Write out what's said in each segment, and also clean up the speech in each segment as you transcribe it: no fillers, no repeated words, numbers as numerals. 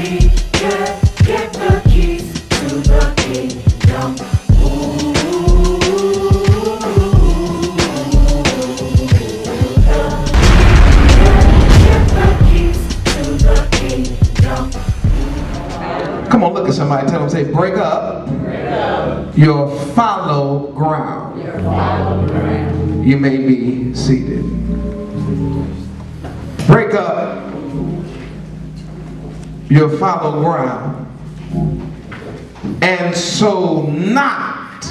Get the keys to the kingdom. Come on, look at somebody, tell them, say, break up your fallow ground. You may be seated. Break up your fallow ground and sow not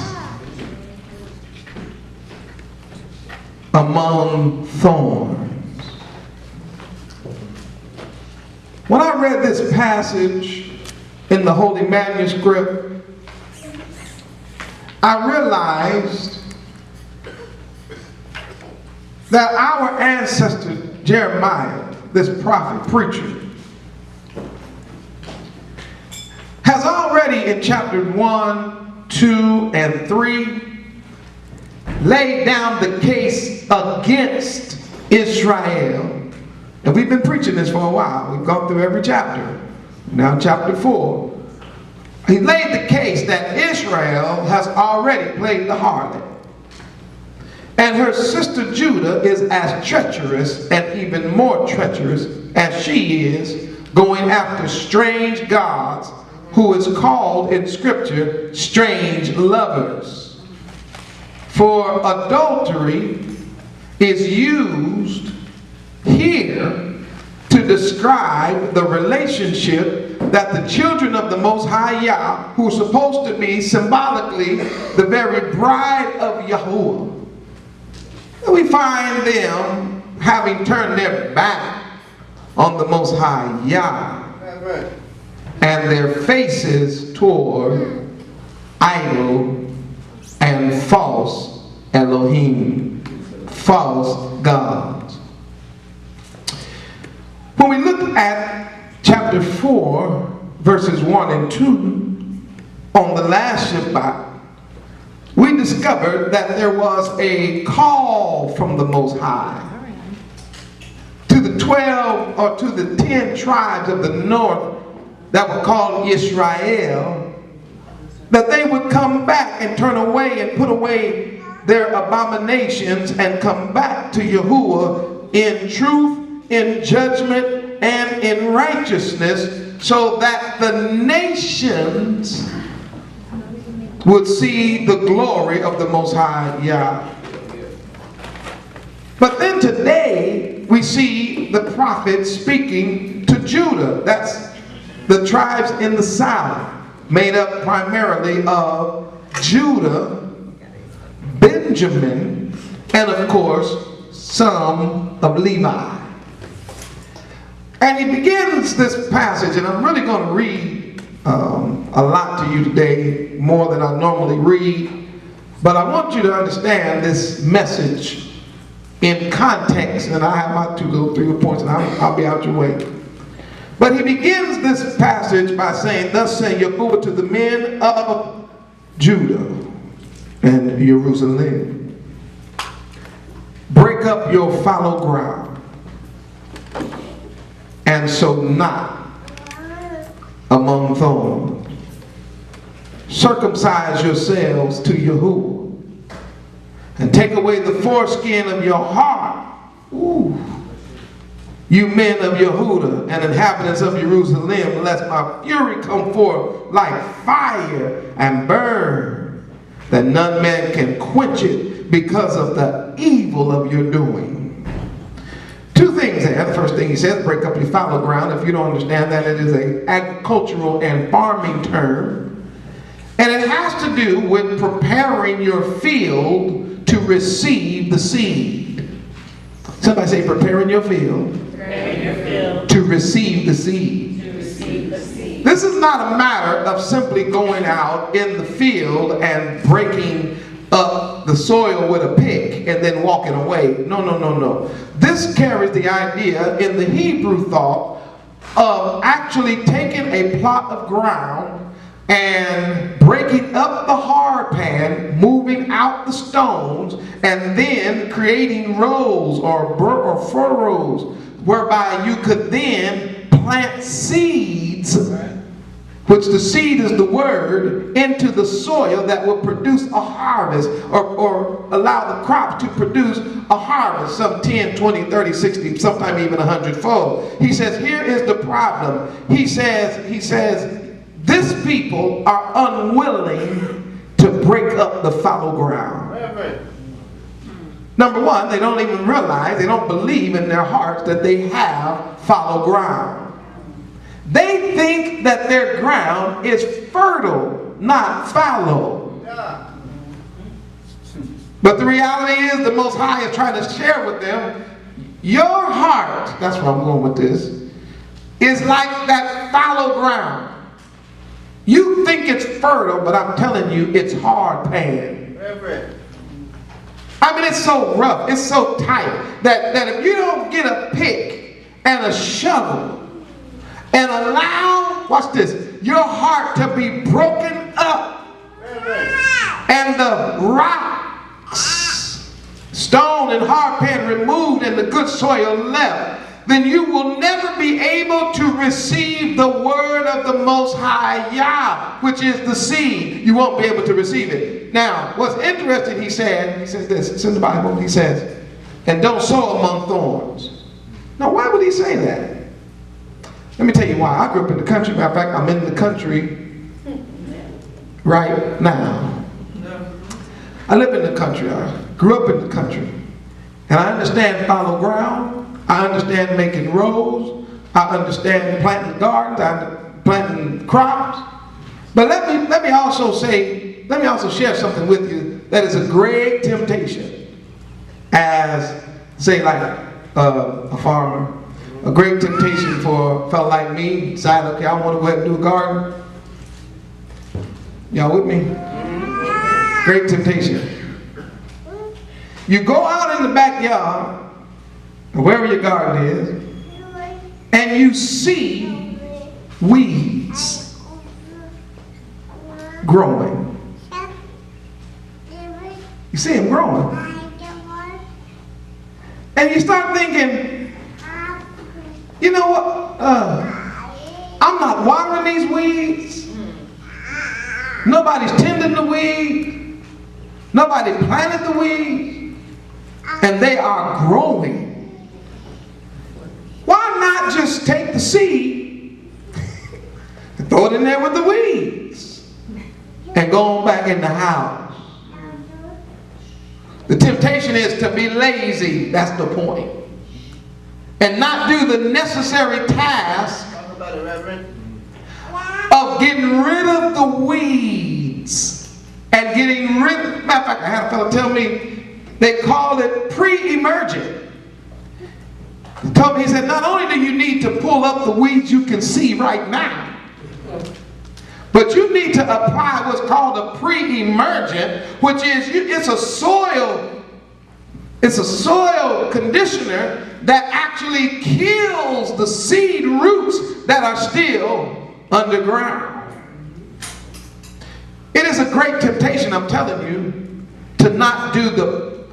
among thorns. When I read this passage in the Holy Manuscript, I realized that our ancestor Jeremiah, this prophet, preacher, has already in chapters 1, 2, and 3 laid down the case against Israel. And we've been preaching this for a while. We've gone through every chapter. Now chapter 4. He laid the case that Israel has already played the harlot. And her sister Judah is as treacherous and even more treacherous as she is, going after strange gods, who is called in scripture strange lovers. For adultery is used here to describe the relationship that the children of the Most High Yah, who are supposed to be symbolically the very bride of Yahuwah, we find them having turned their back on the Most High Yah and their faces toward idol and false Elohim, false gods. When we look at chapter 4, verses 1 and 2, on the last Shabbat, we discovered that there was a call from the Most High to the 12 or to the 10 tribes of the north that were called Israel, that they would come back and turn away and put away their abominations and come back to Yahuwah in truth, in judgment, and in righteousness, so that the nations would see the glory of the Most High Yah. But then today we see the prophet speaking to Judah. That's the tribes in the south, made up primarily of Judah, Benjamin, and of course some of Levi. And he begins this passage, and I'm really going to read a lot to you today, more than I normally read, but I want you to understand this message in context, and I have my 2 little 3 points, and I'll be out your way. But he begins this passage by saying, "Thus say Yahuwah to the men of Judah and Jerusalem, break up your fallow ground, and sow not among thorns. Circumcise yourselves to Yahuwah, and take away the foreskin of your heart, ooh, you men of Yehudah and inhabitants of Jerusalem, lest my fury come forth like fire and burn, that none man can quench it because of the evil of your doing." 2 things there. The first thing he says, break up your fallow ground. If you don't understand that, it is an agricultural and farming term. And it has to do with preparing your field to receive the seed. Somebody say, preparing your field, to receive the seed. This is not a matter of simply going out in the field and breaking up the soil with a pick and then walking away. No, no, no, no. This carries the idea in the Hebrew thought of actually taking a plot of ground and breaking up the hard pan, moving out the stones, and then creating rows or furrows whereby you could then plant seeds, which the seed is the word, into the soil that will produce a harvest, or allow the crop to produce a harvest, some 10, 20, 30, 60, sometimes even 100-fold. He says, here is the problem. He says, this people are unwilling to break up the fallow ground. Number one, they don't even realize, they don't believe in their hearts that they have fallow ground. They think that their ground is fertile, not fallow. But the reality is, the Most High is trying to share with them, your heart, that's where I'm going with this, is like that fallow ground. You think it's fertile, but I'm telling you, it's hard pan. I mean, it's so rough, it's so tight, that if you don't get a pick and a shovel, and allow, watch this, your heart to be broken up, and the rocks, stone and hard pan removed, and the good soil left, then you will never be able to receive the word of the Most High Yah, which is the seed. You won't be able to receive it. Now, what's interesting, he says this, it's in the Bible, he says, and don't sow among thorns. Now, why would he say that? Let me tell you why. I grew up in the country. Matter of fact, I'm in the country right now. I live in the country. I grew up in the country. And I understand fallow ground. I understand making rows. I understand planting gardens. I understand planting crops. But let me also share something with you that is a great temptation as, say, like a farmer. A great temptation for a fellow like me, decide, okay, I want to go ahead and do a garden. Y'all with me? Great temptation. You go out in the backyard, or wherever your garden is, and you see weeds growing. You see them growing. And you start thinking, you know what? I'm not watering these weeds. Nobody's tending the weed. Nobody planted the weeds. And they are growing. Why not just take the seed and throw it in there with the weeds and go on back in the house? The temptation is to be lazy. That's the point. And not do the necessary task of getting rid of the weeds and getting rid of, matter of fact, I had a fellow tell me they call it pre-emergent. He told me, he said, not only do you need to pull up the weeds you can see right now, but you need to apply what's called a pre-emergent, which is, it's a soil conditioner that actually kills the seed roots that are still underground. It is a great temptation, I'm telling you, to not do the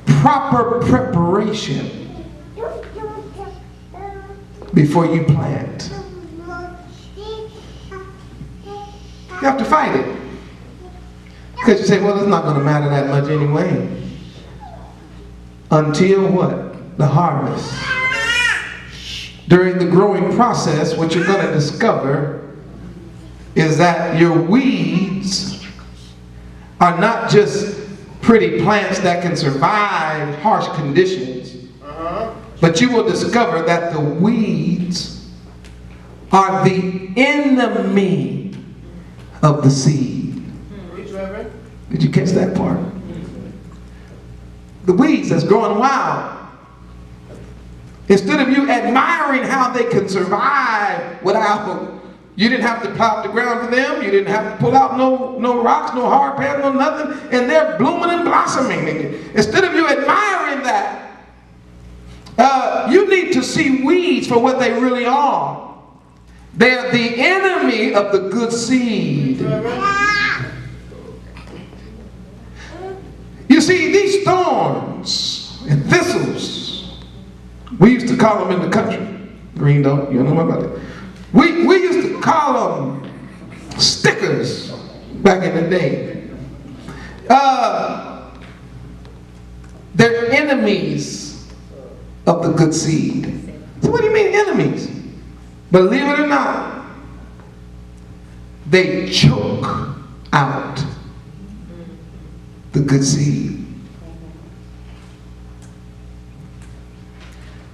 proper preparation before you plant. You have to fight it. Because you say, well, it's not going to matter that much anyway. Until what? The harvest. During the growing process, what you're going to discover is that your weeds are not just pretty plants that can survive harsh conditions, but you will discover that the weeds are the enemy of the seed. Did you catch that part? The weeds that's growing wild. Instead of you admiring how they can survive without, you didn't have to plow the ground for them, you didn't have to pull out no rocks, no hard pan, no nothing, and they're blooming and blossoming. Instead of you admiring that, you need to see weeds for what they really are. They're the enemy of the good seed. You see, these thorns and thistles, we used to call them in the country, Green don't, you don't know about that. We used to call them stickers back in the day. They're enemies of the good seed. So what do you mean enemies? Believe it or not, they choke out the good seed.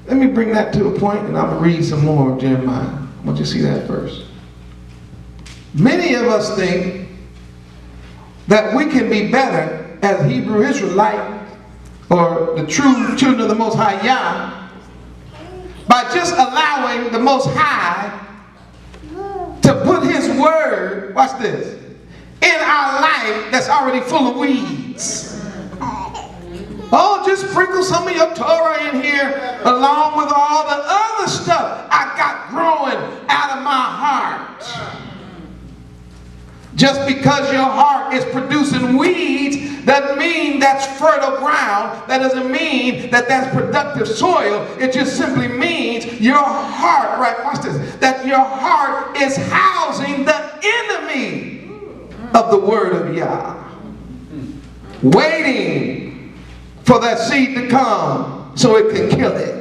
Let me bring that to a point, and I'm going to read some more of Jeremiah. I want you to see that first. Many of us think that we can be better as Hebrew Israelite or the true children of the Most High Yah by just allowing the Most High to put His word, watch this, in our life that's already full of weeds. Oh, just sprinkle some of your Torah in here along with all the other stuff I got growing out of my heart. Just because your heart is producing weeds doesn't mean that's fertile ground. That doesn't mean that that's productive soil. It just simply means your heart, right, watch this, that your heart is housing the enemy of the word of Yah. Waiting for that seed to come so it can kill it.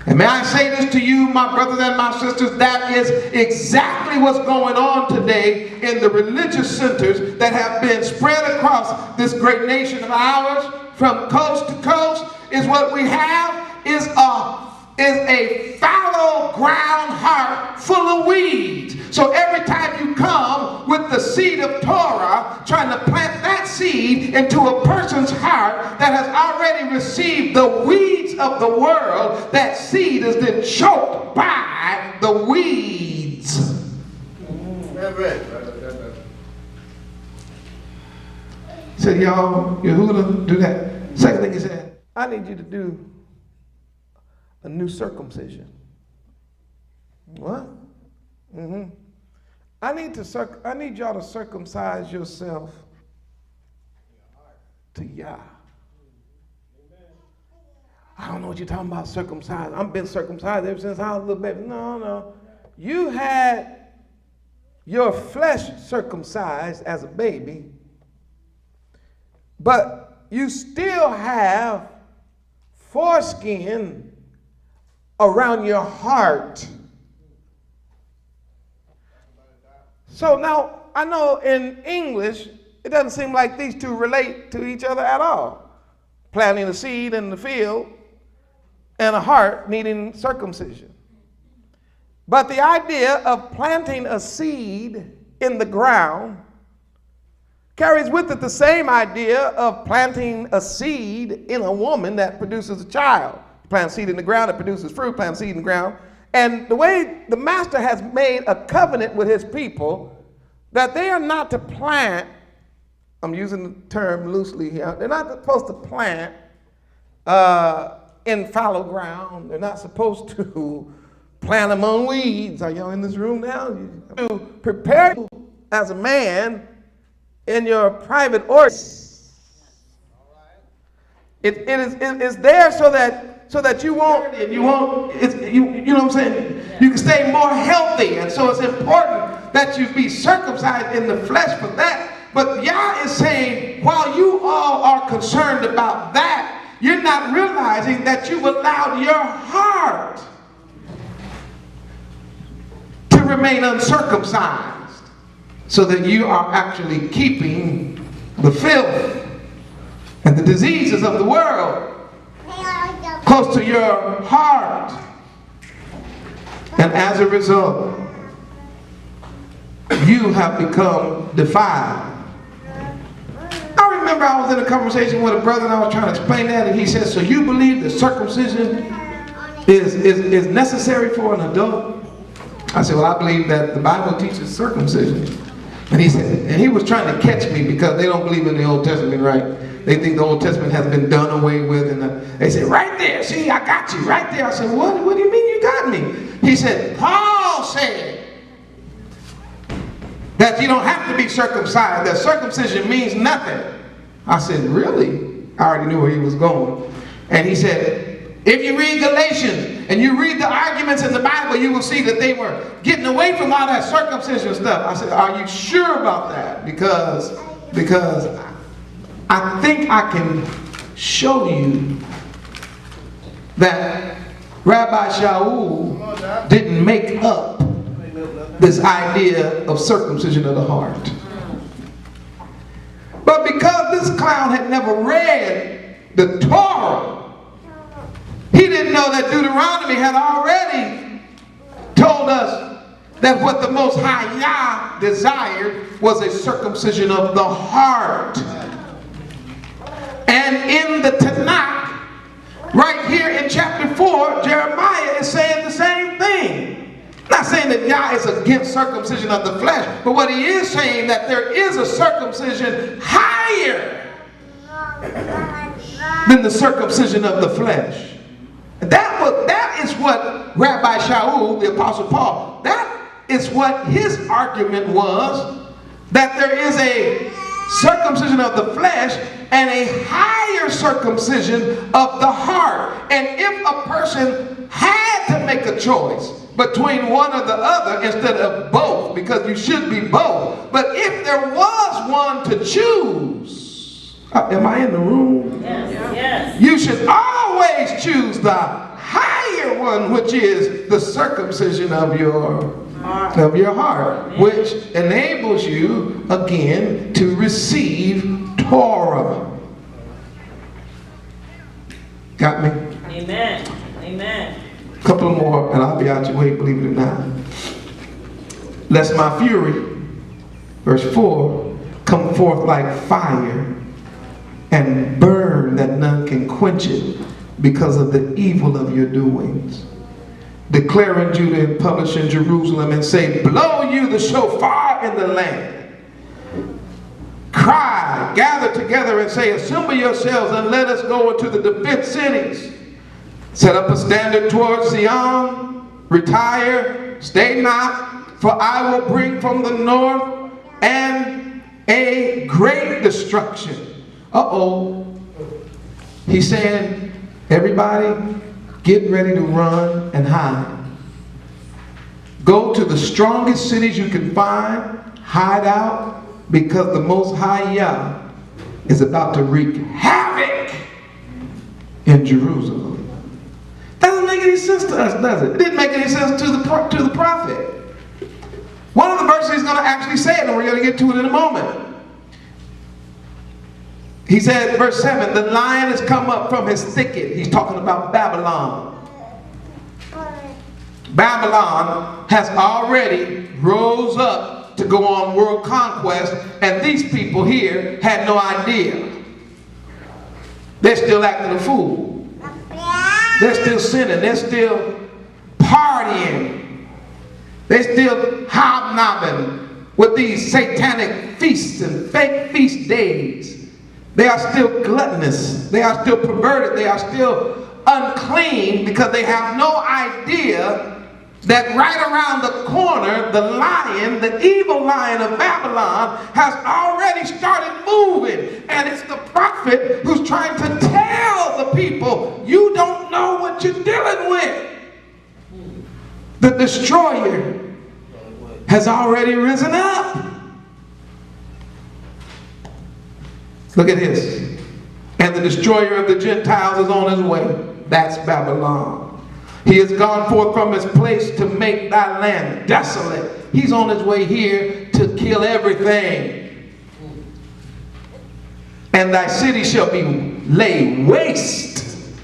And may I say this to you, my brothers and my sisters, that is exactly what's going on today in the religious centers that have been spread across this great nation of ours, from coast to coast. Is what we have is a fallow ground heart full of weeds. So every time you come with the seed of Torah, trying to plant that seed into a person's heart that has already received the weeds of the world, that seed is then choked by the weeds. He said, y'all, Yehuda, do that. Second thing he said, I need you to do a new circumcision. What? I need y'all to circumcise yourself to Yah. I don't know what you're talking about, circumcised. I've been circumcised ever since I was a little baby. No. You had your flesh circumcised as a baby, but you still have foreskin around your heart. So now, I know in English, it doesn't seem like these two relate to each other at all. Planting a seed in the field and a heart needing circumcision. But the idea of planting a seed in the ground carries with it the same idea of planting a seed in a woman that produces a child. Plant seed in the ground, it produces fruit, plant seed in the ground. And the way the master has made a covenant with his people, that they are not to plant, I'm using the term loosely here, they're not supposed to plant in fallow ground. They're not supposed to plant among weeds. Are y'all in this room now? To prepare you as a man in your private order. It is there so that you won't, you know what I'm saying? You can stay more healthy. And so it's important that you be circumcised in the flesh for that. But Yah is saying, while you all are concerned about that, you're not realizing that you've allowed your heart to remain uncircumcised, so that you are actually keeping the filth and the diseases of the world close to your heart. And as a result, you have become defiled. I remember I was in a conversation with a brother and I was trying to explain that, and he said, so you believe that circumcision is necessary for an adult? I said, well, I believe that the Bible teaches circumcision. And he said, and he was trying to catch me because they don't believe in the Old Testament, right? They think the Old Testament has been done away with, and they said, right there, see, I got you, right there. I said, what do you mean you got me? He said, Paul said that you don't have to be circumcised, that circumcision means nothing. I said, really? I already knew where he was going. And he said, If you read Galatians and you read the arguments in the Bible, you will see that they were getting away from all that circumcision stuff. I said, are you sure about that? Because I think I can show you that Rabbi Shaul didn't make up this idea of circumcision of the heart. But because this clown had never read the Torah, he didn't know that Deuteronomy had already told us that what the Most High Yah desired was a circumcision of the heart. And in the Tanakh, right here in chapter 4, Jeremiah is saying the same thing. Not saying that Yah is against circumcision of the flesh, but what he is saying that there is a circumcision higher than the circumcision of the flesh. That is what Rabbi Shaul, the Apostle Paul, that is what his argument was, that there is a circumcision of the flesh and a higher circumcision of the heart. And if a person had to make a choice between one or the other instead of both, because you should be both, but if there was one to choose, am I in the room? Yes. Yes. You should always choose the higher one, which is the circumcision of your heart, which enables you again to receive Torah. Got me? Amen. Amen. A couple more and I'll be out your way, believe it or not. Lest my fury, verse 4, come forth like fire and burn that none can quench it because of the evil of your doings. Declare in Judah and publish in Jerusalem and say, blow you the shofar in the land. Cry, gather together and say, assemble yourselves and let us go into the defense cities. Set up a standard towards Zion, retire, stay not, for I will bring from the north and a great destruction. He's saying, everybody, get ready to run and hide. Go to the strongest cities you can find, hide out, because the Most High Yah is about to wreak havoc in Jerusalem. That doesn't make any sense to us, does it? It didn't make any sense to the prophet. One of the verses he's going to actually say it, and we're going to get to it in a moment. He said, verse 7, the lion has come up from his thicket. He's talking about Babylon. Babylon has already rose up to go on world conquest, and these people here had no idea. They're still acting a fool. They're still sinning. They're still partying. They're still hobnobbing with these satanic feasts and fake feast days. They are still gluttonous. They are still perverted. They are still unclean because they have no idea that right around the corner, the lion, the evil lion of Babylon, has already started moving. And it's the prophet who's trying to tell the people, you don't know what you're dealing with. The destroyer has already risen up. Look at this. And the destroyer of the Gentiles is on his way. That's Babylon. He has gone forth from his place to make thy land desolate. He's on his way here to kill everything. And thy city shall be laid waste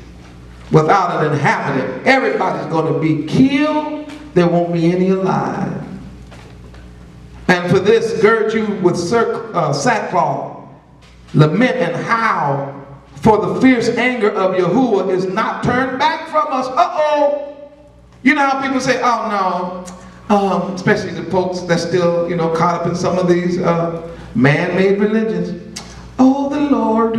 without an inhabitant. Everybody's going to be killed. There won't be any alive. And for this, gird you with sackcloth, lament and howl, for the fierce anger of Yahuwah is not turned back from us. You know how people say, oh no, especially the folks that still, caught up in some of these man-made religions. Oh, the Lord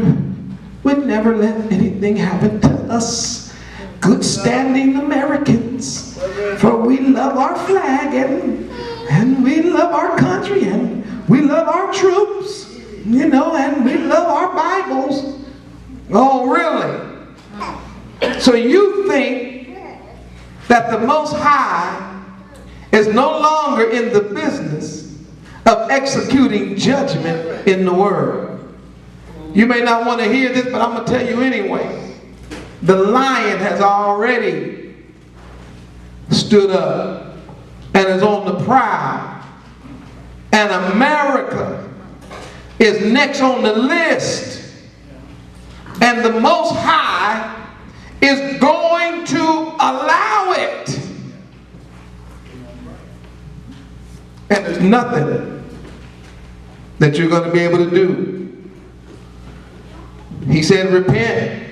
would never let anything happen to us good standing Americans, for we love our flag and we love our country and we love our troops, and we love our Bibles. Oh, really? So you think that the Most High is no longer in the business of executing judgment in the world. You may not want to hear this, but I'm going to tell you anyway. The lion has already stood up and is on the prowl. And America is next on the list. And the Most High is going to allow it. And there's nothing that you're going to be able to do. He said, repent.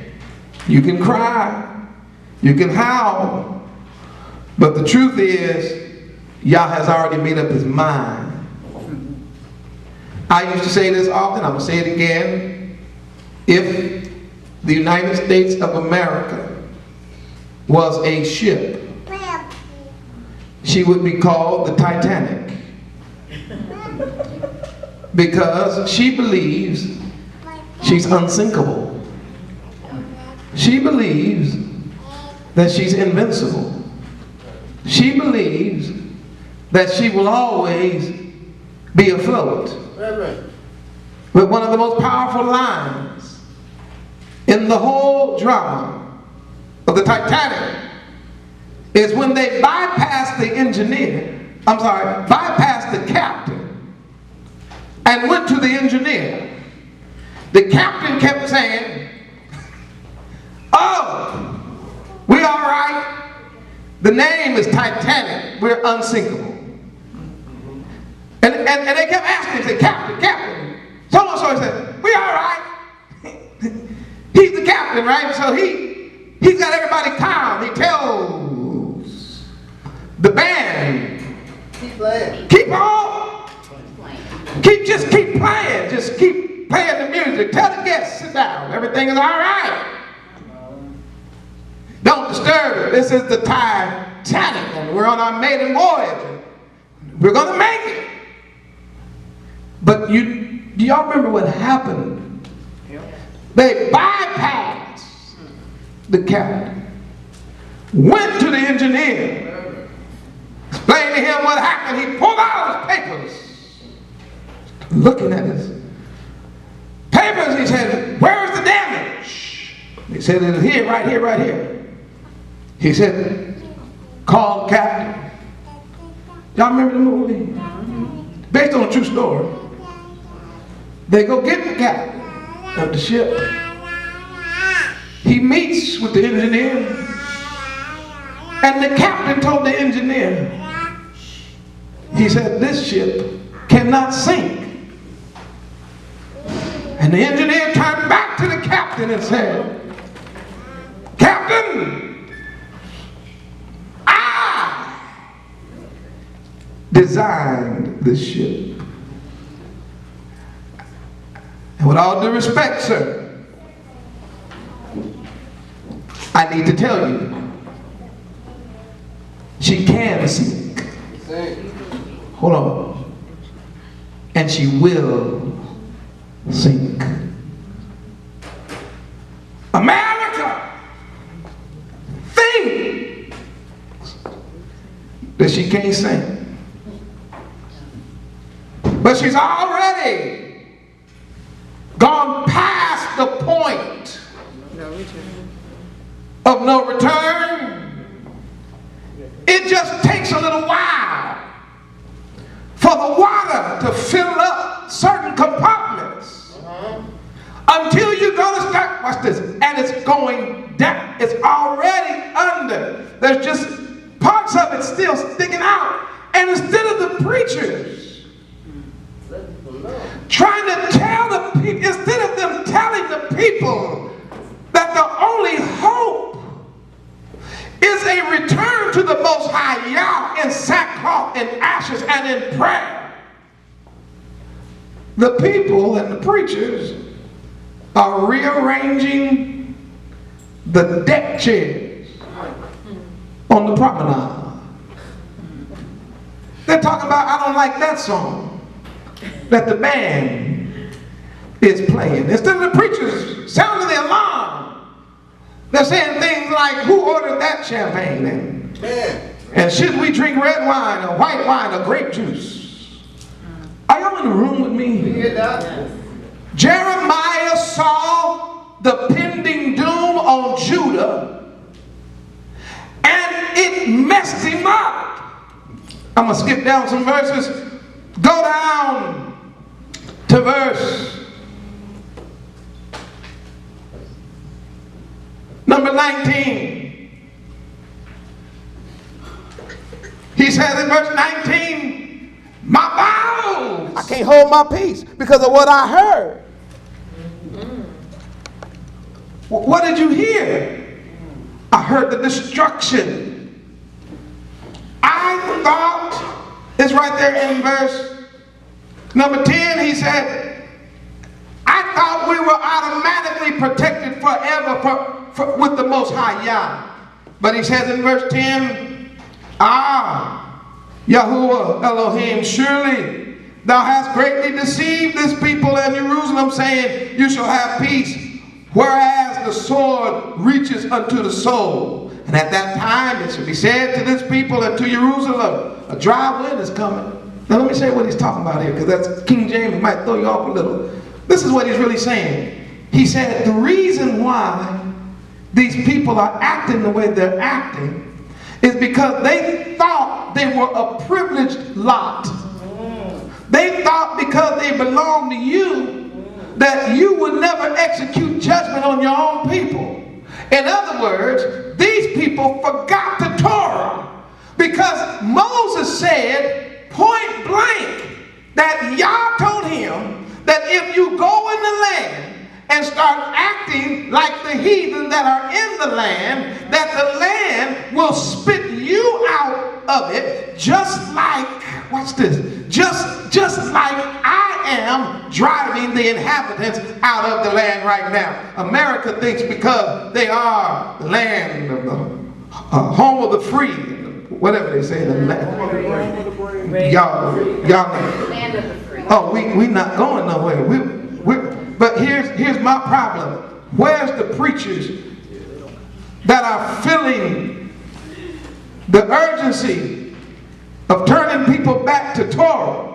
You can cry. You can howl. But the truth is, Yah has already made up his mind. I used to say this often, I'm going to say it again. If the United States of America was a ship, she would be called the Titanic. Because she believes she's unsinkable. She believes that she's invincible. She believes that she will always be afloat. But one of the most powerful lines in the whole drama of the Titanic is when they bypassed the bypassed the captain and went to the engineer. The captain kept saying, oh, we all right. The name is Titanic. We're unsinkable. And they kept asking, they said, Captain. So-and-so, he said, we all right. He's the captain, right? So he's got everybody calm. He tells the band, keep on. Just keep playing. Just keep playing the music. Tell the guests, sit down. Everything is all right. Don't disturb it. This is the Titanic, and we're on our maiden voyage. We're going to make it. But do y'all remember what happened? They bypassed the captain, went to the engineer, explained to him what happened. He pulled out his papers, looking at his papers. He said, where's the damage? He said, it's here, right here, right here. He said, call the captain. Y'all remember the movie? Based on a true story. They go get the captain of the ship. He meets with the engineer. And the captain told the engineer, he said, this ship cannot sink. And the engineer turned back to the captain and said, Captain, I designed this ship. And with all due respect, sir, I need to tell you, she can sink. Hold on. And she will sink. America thinks that she can't sink. But she's already gone past the point of no return. It just takes a little while for the water to fill up certain compartments until you're going to start, watch this, and it's going down. It's already under. There's just parts of it still sticking out. And instead of the preachers trying to tell the people, instead of them telling the people that the only hope is a return to the Most High Yah in sackcloth and ashes and in prayer, the people and the preachers are rearranging the deck chairs on the promenade. They're talking about, I don't like that song that the band is playing. Instead of the preachers sounding the alarm, They're saying things like, who ordered that champagne then? And should we drink red wine or white wine or grape juice? Are y'all in the room with me? Jeremiah saw the pending doom on Judah, and it messed him up. I'm going to skip down some verses. Go down to verse number 19. He says in verse 19, my bowels, I can't hold my peace because of what I heard. What did you hear? I heard the destruction. I thought, it's right there in verse number 10, he said, I thought we were automatically protected forever with the Most High Yah. But he says in verse 10, Yahuwah Elohim, surely thou hast greatly deceived this people and Jerusalem, saying, you shall have peace, whereas the sword reaches unto the soul. And at that time it shall be said to this people and to Jerusalem, a dry wind is coming. Now let me say what he's talking about here, because that's King James, might throw you off a little. This is what he's really saying. He said the reason why these people are acting the way they're acting is because they thought they were a privileged lot. They thought because they belonged to you that you would never execute judgment on your own people. In other words, these people forgot the Torah because Moses said point blank that Yah told him that if you go in the land and start acting like the heathen that are in the land, that the land will spit you out of it, just like, watch this, just like I am driving the inhabitants out of the land right now. America thinks because they are the land of the home of the free, whatever they say, the land. Y'all land of the free. Oh, we not going nowhere. But here's my problem. Where's the preachers that are feeling the urgency of turning people back to Torah?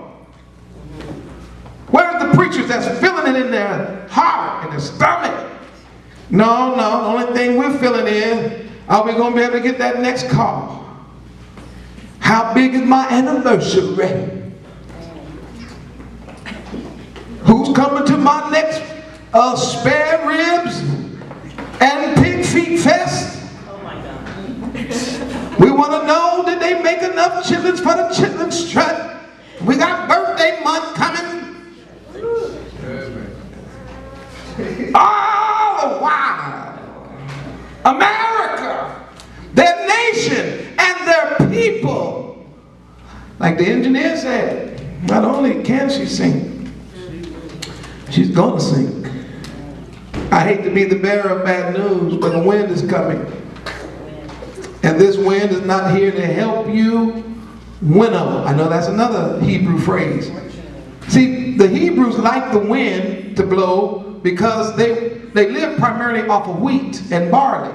Where's the preachers that's feeling it in their heart, in their stomach? No, the only thing we're feeling is, are we going to be able to get that next car? How big is my anniversary? Who's coming to my next spare ribs and pig feet fest? Oh my God. We want to know, did they make enough chitlins for the chitlin strut? We got birthday month coming. All the while, America, their nation and their people, like the engineer said, not only can she sing, she's gonna sing. I hate to be the bearer of bad news, but the wind is coming. And this wind is not here to help you winnow. I know that's another Hebrew phrase. See, the Hebrews like the wind to blow because they live primarily off of wheat and barley.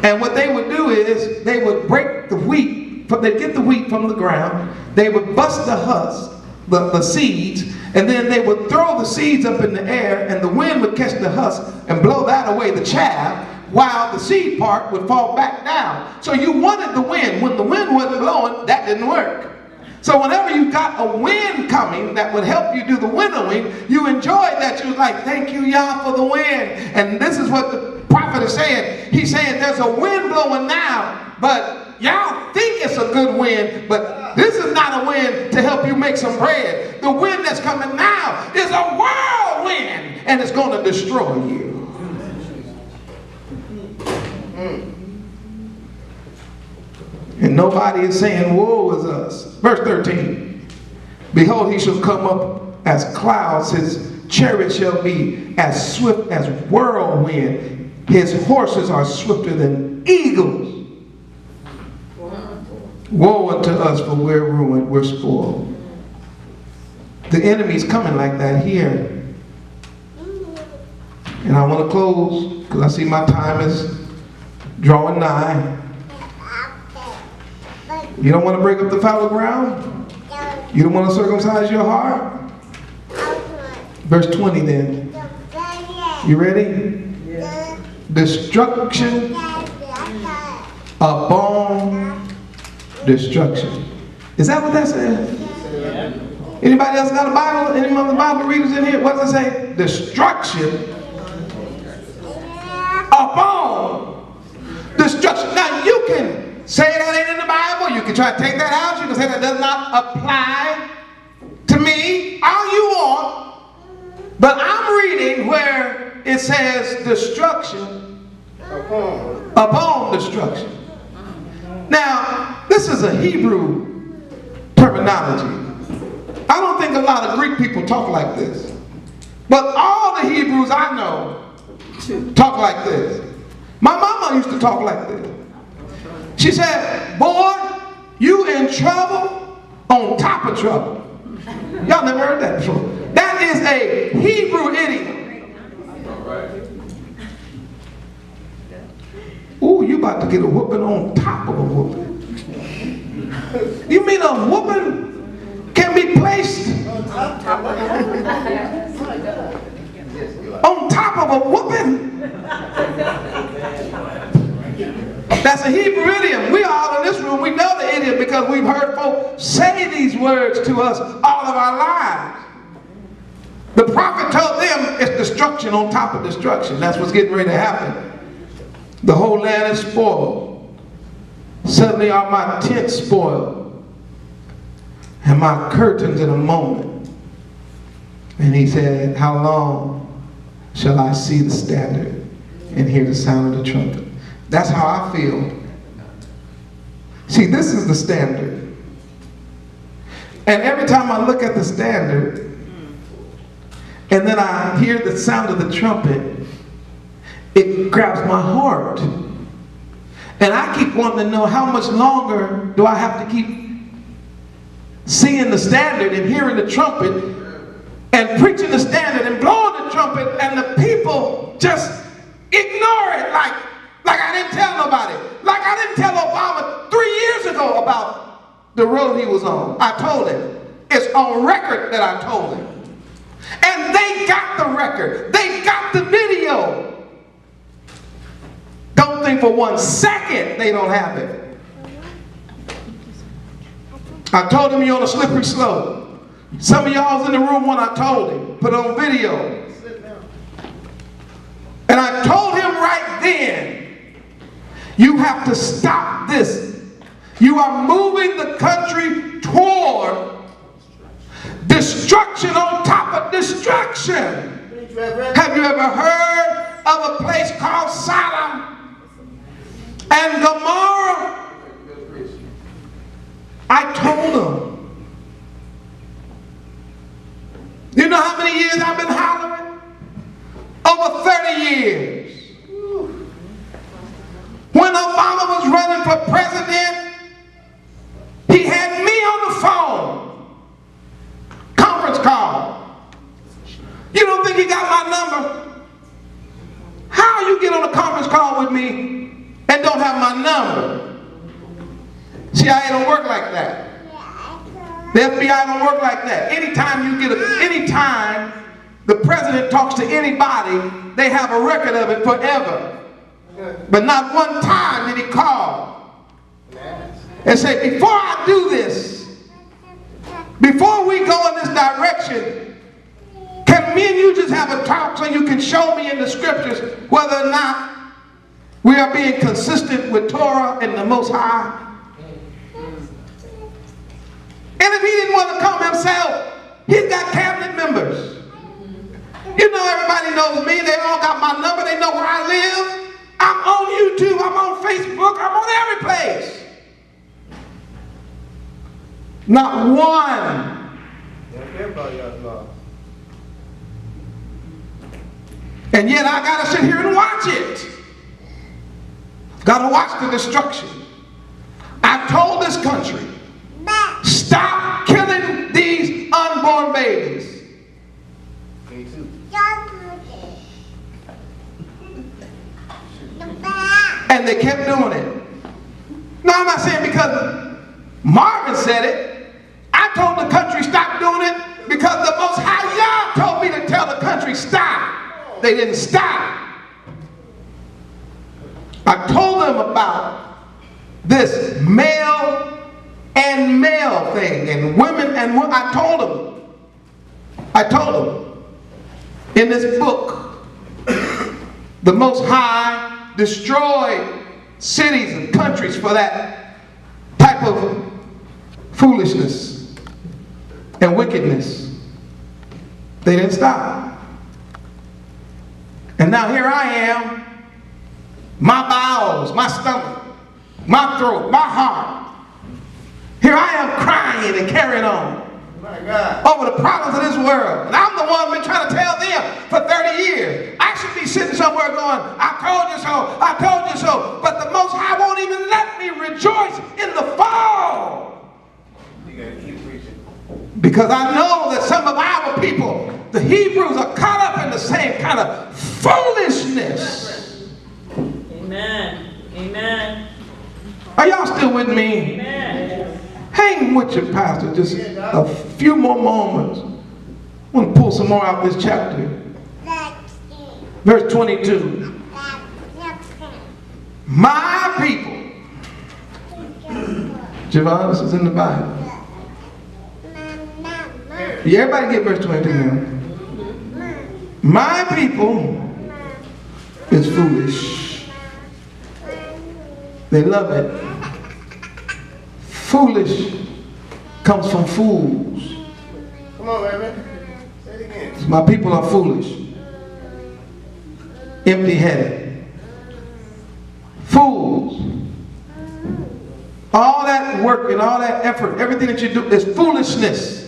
And what they would do is they would break the wheat, they'd get the wheat from the ground, they would bust the husk, the seeds, and then they would throw the seeds up in the air, and the wind would catch the husk and blow that away, the chaff, while the seed part would fall back down. So you wanted the wind. When the wind wasn't blowing, that didn't work. So whenever you got a wind coming that would help you do the winnowing, you enjoyed that. You was like, thank you, Yah, for the wind. And this is what the prophet is saying. He's saying there's a wind blowing now, but y'all think it's a good wind, but this is not a wind to help you make some bread. The wind that's coming now is a whirlwind, and it's going to destroy you. And nobody is saying, woe is us. Verse 13. Behold, he shall come up as clouds. His chariot shall be as swift as whirlwind. His horses are swifter than eagles. Woe unto us, for we're ruined, we're spoiled. The enemy's coming like that here. And I want to close, because I see my time is drawing nigh. You don't want to break up the fallow ground? You don't want to circumcise your heart? Verse 20 then. You ready? Yes. Destruction upon destruction. Is that what that says? Yeah. Anybody else got a Bible? Any other Bible readers in here? What does it say? Destruction upon destruction. Now you can say that ain't in the Bible. You can try to take that out. You can say that does not apply to me. All you want. But I'm reading where it says destruction upon destruction. Now, this is a Hebrew terminology. I don't think a lot of Greek people talk like this. But all the Hebrews I know talk like this. My mama used to talk like this. She said, boy, you in trouble on top of trouble. Y'all never heard that before. That is a Hebrew idiom. Ooh, you about to get a whooping on top of a whooping. You mean a whooping can be placed on top of a whooping? That's a Hebrew idiom. We all in this room, we know the idiom because we've heard folks say these words to us all of our lives. The prophet told them it's destruction on top of destruction. That's what's getting ready to happen. The whole land is spoiled. Suddenly are my tents spoiled and my curtains in a moment. And he said, how long shall I see the standard and hear the sound of the trumpet? That's how I feel. See, this is the standard. And every time I look at the standard, and then I hear the sound of the trumpet, it grabs my heart. And I keep wanting to know how much longer do I have to keep seeing the standard and hearing the trumpet and preaching the standard and blowing the trumpet, and the people just ignore it like I didn't tell nobody. Like I didn't tell Obama 3 years ago about the road he was on. I told him. It's on record that I told him. And they got the record. They got the video. Don't think for 1 second they don't have it. I told him you're on a slippery slope. Some of y'all was in the room when I told him. Put it on video. And I told him right then, you have to stop this. You are moving the country toward destruction on top of destruction. Have you ever heard of a place called Sodom and Gomorrah? I told them. You know how many years I've been hollering? Over 30 years. When Obama was running for president, he had me on the phone. Conference call. You don't think he got my number? How you get on a conference call with me and don't have my number? CIA don't work like that. The FBI don't work like that. Anytime the president talks to anybody, they have a record of it forever. But not one time did he call and say, before I do this, before we go in this direction, can me and you just have a talk so you can show me in the scriptures whether or not we are being consistent with Torah and the Most High? And if he didn't want to come himself, he's got cabinet members. You know, everybody knows me. They all got my number. They know where I live. I'm on YouTube. I'm on Facebook. I'm on every place. Not one. And yet I got to sit here and watch it. Got to watch the destruction. I told this country, stop killing these unborn babies. And they kept doing it. No, I'm not saying because Marvin said it. I told the country stop doing it because the Most High Yah told me to tell the country stop. They didn't stop. I told them about this male and male thing and women and women. I told them in this book, the Most High destroyed cities and countries for that type of foolishness and wickedness. They didn't stop. And now here I am, my bowels, my stomach, my throat, my heart. Here I am crying and carrying on over the problems of this world. And I'm the one been trying to tell them for 30 years. I should be sitting somewhere going, I told you so, I told you so. But the Most High won't even let me rejoice in the fall. You gotta keep preaching. Because I know that some of our people, the Hebrews, are caught up in the same kind of foolishness. Amen. Amen. Are y'all still with me? Amen. Hang with your pastor just a few more moments. I want to pull some more out this chapter. Verse 22. My people. Javon, this is in the Bible. Yeah, everybody get verse 22 now. My people is foolish. They love it. Foolish comes from fools. Come on, Reverend. Say it again. My people are foolish. Empty-headed. Fools. All that work and all that effort, everything that you do is foolishness.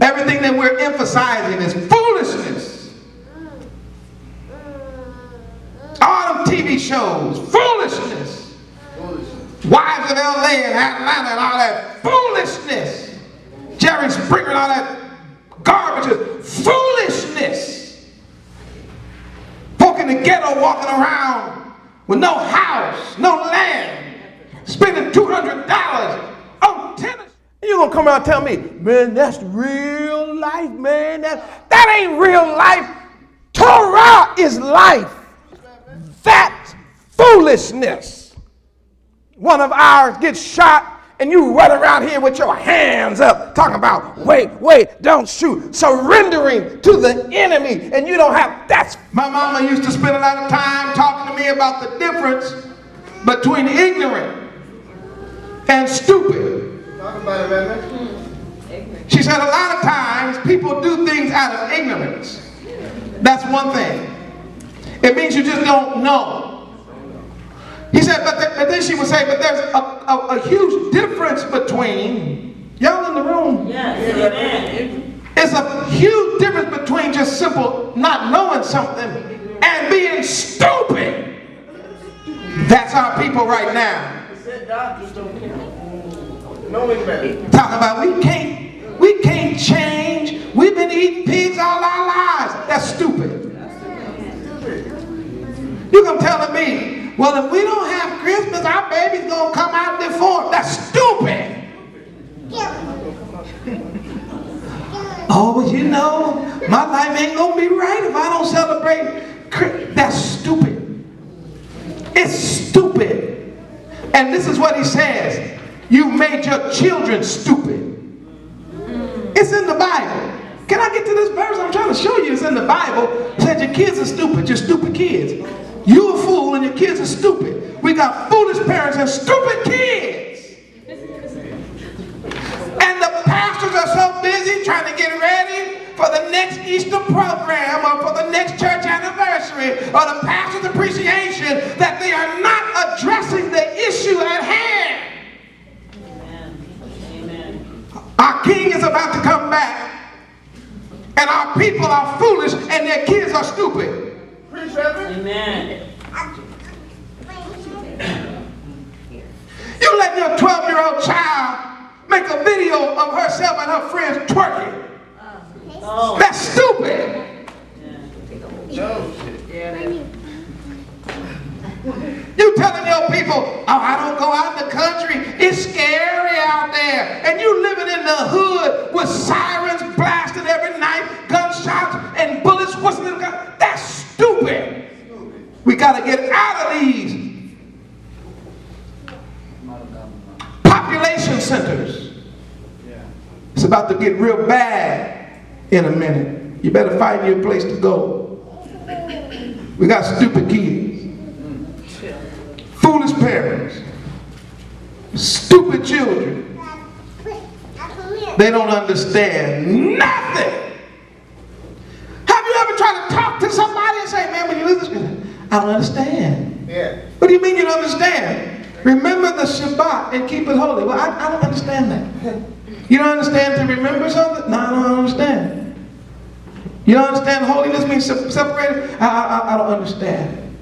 Everything that we're emphasizing is foolishness. All them TV shows, foolishness. Wives of LA and Atlanta and all that foolishness. Jerry Springer and all that garbage is foolishness. Folk in the ghetto walking around with no house, no land, spending $200 on tennis. And you're going to come out and tell me, man, that's real life, man. That ain't real life. Torah is life. That's foolishness. One of ours gets shot and you run around here with your hands up talking about wait, don't shoot, surrendering to the enemy, and you don't have. That's. My mama used to spend a lot of time talking to me about the difference between ignorant and stupid. Talk about it, Reverend. She said a lot of times people do things out of ignorance. That's one thing. It means you just don't know. He said, but then she would say, but there's a huge difference between, y'all in the room? Yes. Amen. It's a huge difference between just simple not knowing something and being stupid. That's our people right now. Doctors don't care. Knowing better. Talking about we can't change. We've been eating pigs all our lives. That's stupid. You're going to tell me, well, if we don't have Christmas, our baby's going to come out deformed. That's stupid. Oh, but you know, my life ain't going to be right if I don't celebrate Christmas. That's stupid. It's stupid. And this is what he says. You made your children stupid. It's in the Bible. Can I get to this verse? I'm trying to show you it's in the Bible. It said your kids are stupid. You're stupid kids. You a fool and your kids are stupid. We got foolish parents and stupid kids. And the pastors are so busy trying to get ready for the next Easter program or for the next church anniversary or the pastor's appreciation that they are not addressing the issue at hand. Amen. Our king is about to come back and our people are foolish and their kids are stupid. Amen. You let your 12-year-old child make a video of herself and her friends twerking. Oh. That's stupid. Yeah. You You telling your people, oh, I don't go out in the country. It's scary out there. And you living in the hood with sirens blasting every night, gunshots and bullets whistling. That's stupid. We got to get out of these population centers. It's about to get real bad in a minute. You better find you a place to go. We got stupid kids, foolish parents, stupid children. They don't understand nothing. Have you ever tried to talk to somebody and say, man, when you listen, I don't understand. Yeah. What do you mean you don't understand? Remember the Shabbat and keep it holy. Well, I don't understand that. You don't understand to remember something? No, I don't understand. You don't understand holiness means separated? I don't understand.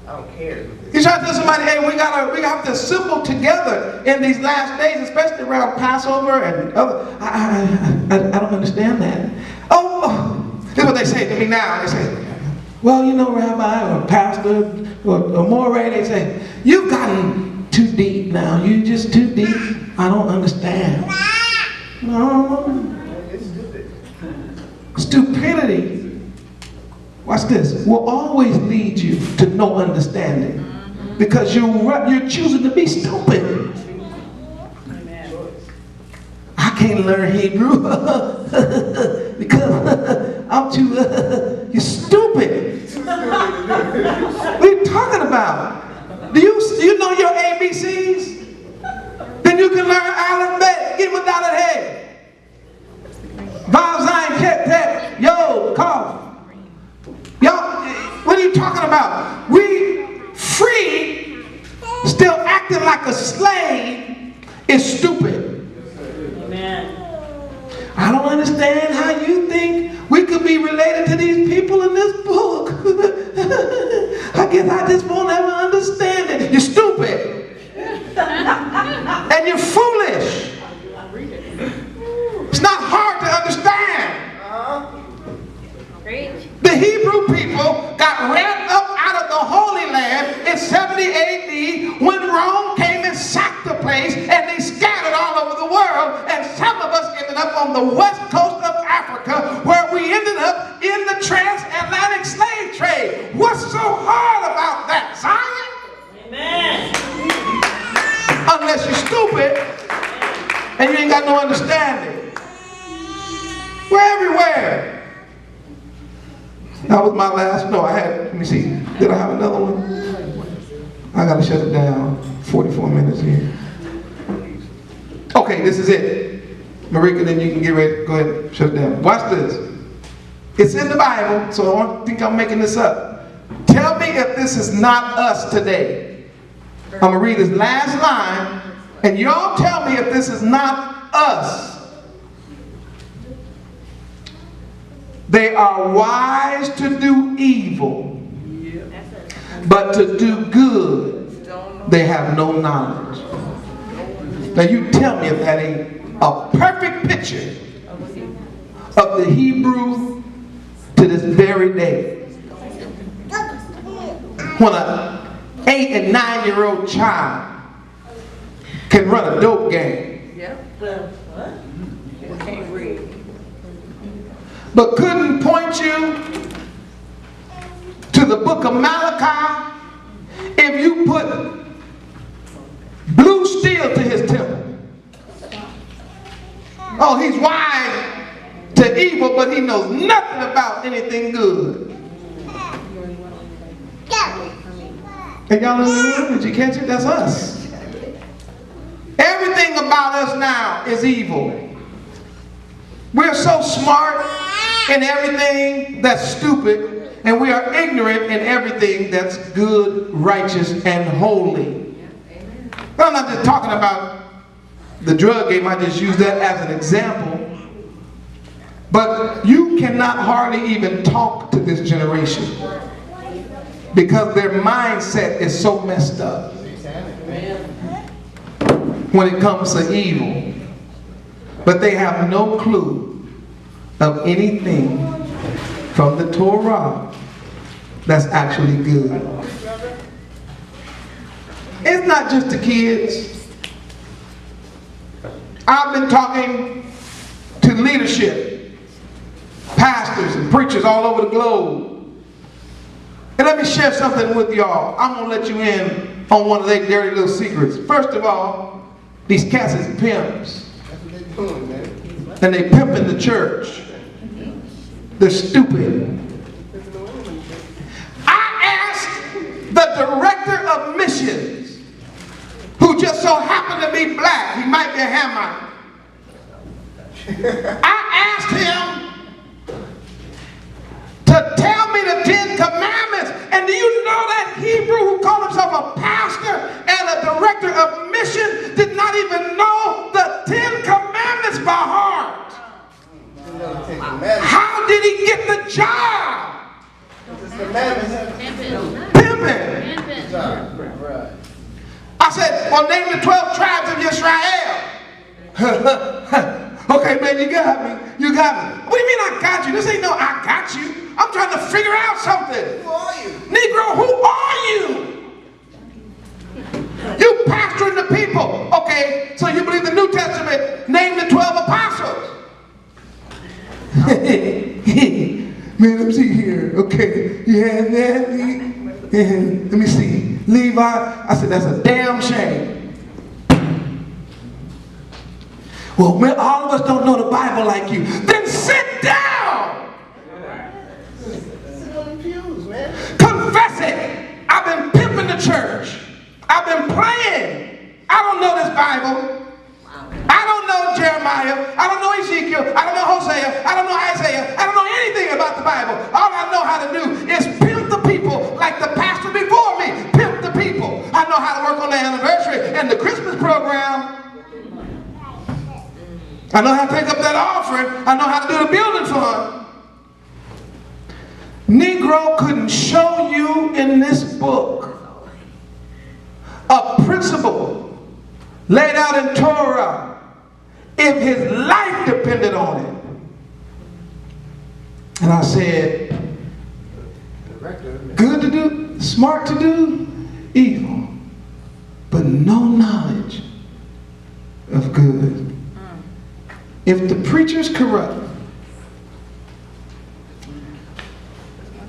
I don't care. You try to tell somebody, hey, we have to assemble together in these last days, especially around Passover and other. I don't understand that. Oh, here's what they say to me now. They say, well, you know, Rabbi or Pastor or Moreh, they say, you've gotten too deep now. You're just too deep. I don't understand. No. Stupidity, watch this, will always lead you to no understanding because you're choosing to be stupid. I can't learn Hebrew because I'm too, you're stupid. What are you talking about? Do you know your ABCs? Then you can learn alphabet, get without a head. Vav, Zayin, Ket, Tet, Yod, Kaf. Y'all, what are you talking about? We free, still acting like a slave is stupid. Amen. I don't understand how you think we could be related to these people in this book. I guess I just won't ever understand it. You're stupid. And you're foolish. It's not hard to understand. The Hebrew people got ran up out of the Holy Land in 70 AD when Rome came and sacked the place and they scattered all over the world, and some of us ended up on the west coast of Africa where we ended up in the transatlantic slave trade. What's so hard about that, Zion? Amen. Unless you're stupid and you ain't got no understanding. We're everywhere. That was my last. No, I had, let me see. Did I have another one? I gotta shut it down. 44 minutes here. Okay, this is it. Marika, then you can get ready. Go ahead and shut it down. Watch this. It's in the Bible, so I don't think I'm making this up. Tell me if this is not us today. I'm gonna read this last line, and y'all tell me if this is not us. They are wise to do evil, but to do good, they have no knowledge. Now you tell me if that ain't a perfect picture of the Hebrew to this very day. When an 8 and 9-year-old child can run a dope game. But couldn't point you to the book of Malachi if you put blue steel to his temple. Oh, he's wise to evil, but he knows nothing about anything good. And y'all in the room, did you catch it? That's us. Everything about us now is evil. We're so smart in everything that's stupid, and we are ignorant in everything that's good, righteous, and holy. I'm not just talking about the drug game, I just use that as an example. But you cannot hardly even talk to this generation because their mindset is so messed up when it comes to evil. But they have no clue of anything from the Torah that's actually good. It's not just the kids. I've been talking to leadership, pastors and preachers all over the globe. And let me share something with y'all. I'm going to let you in on one of their dirty little secrets. First of all, these cats is pimps. That's what they're doing, man. And they pimping the church. They're stupid. I asked the director of missions, who just so happened to be black. He might be a Hamite. I asked him to tell me the 10 commandments. And do you know that Hebrew who called himself a pastor and a director of mission did not even know the 10 commandments by heart? How did he get the job? Pimping. I said, well, name the 12 tribes of Yashar'al. Okay, man, you got me. You got me. What do you mean I got you? This ain't no I got you. I'm trying to figure out something. Who are you? Negro, who are you? You pastoring the people. Okay, so you believe the New Testament. Name the 12 apostles. Man, let me see here. Okay, yeah, let me see. Levi. I said, that's a damn shame. Well, man, all of us don't know the Bible like you. Then sit down. Sit on the pews, man. Confess it. I've been pimping the church. I've been praying. I don't know this Bible. I don't know Jeremiah. I don't know Ezekiel. I don't know Hosea. I don't know Isaiah. I don't know anything about the Bible. All I know how to do is pimp the people like the pastor before me. Pimp the people. I know how to work on the anniversary and the Christmas program. I know how to take up that offering. I know how to do the building fund. Negro couldn't show you in this book a principle laid out in Torah if his life depended on it. And I said, good to do, smart to do, evil, but no knowledge of good. If the preacher's corrupt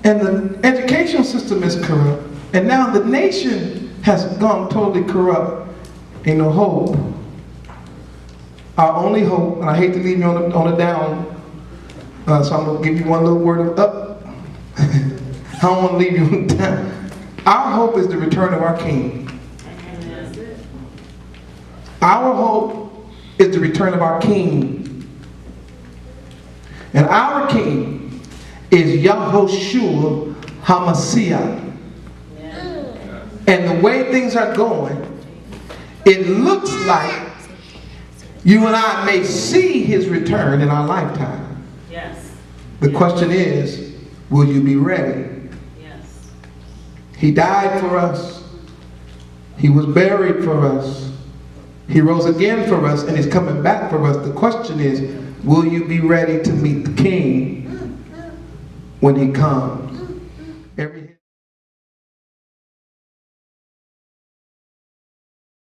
and the educational system is corrupt and now the nation has gone totally corrupt, ain't no hope. Our only hope, and I hate to leave you on the down, so I'm going to give you one little word of up. I don't want to leave you down. Our hope is the return of our King. Our hope is the return of our King. And our King is Yahushua HaMashiach. And the way things are going, it looks like you and I may see his return in our lifetime. Yes. The question is, will you be ready? Yes. He died for us. He was buried for us. He rose again for us, and he's coming back for us. The question is, will you be ready to meet the King when he comes?